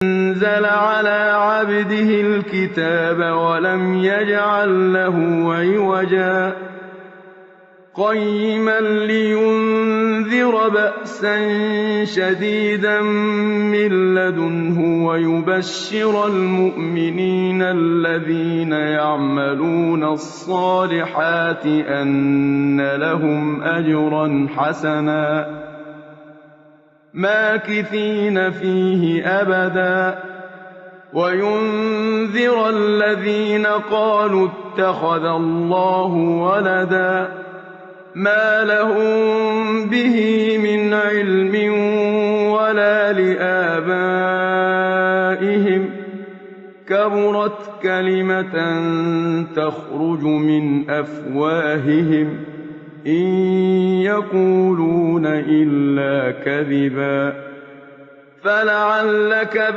أنزل على عبده الكتاب ولم يجعل له عوجا قيما لينذر بأسا شديدا من لدنه ويبشر المؤمنين الذين يعملون الصالحات أن لهم أجرا حسنا ماكثين فيه أبدا وينذر الذين قالوا اتخذ الله ولدا ما لهم به من علم ولا لآبائهم كبرت كلمة تخرج من أفواههم إن يقولون إلا كذبا فلعلك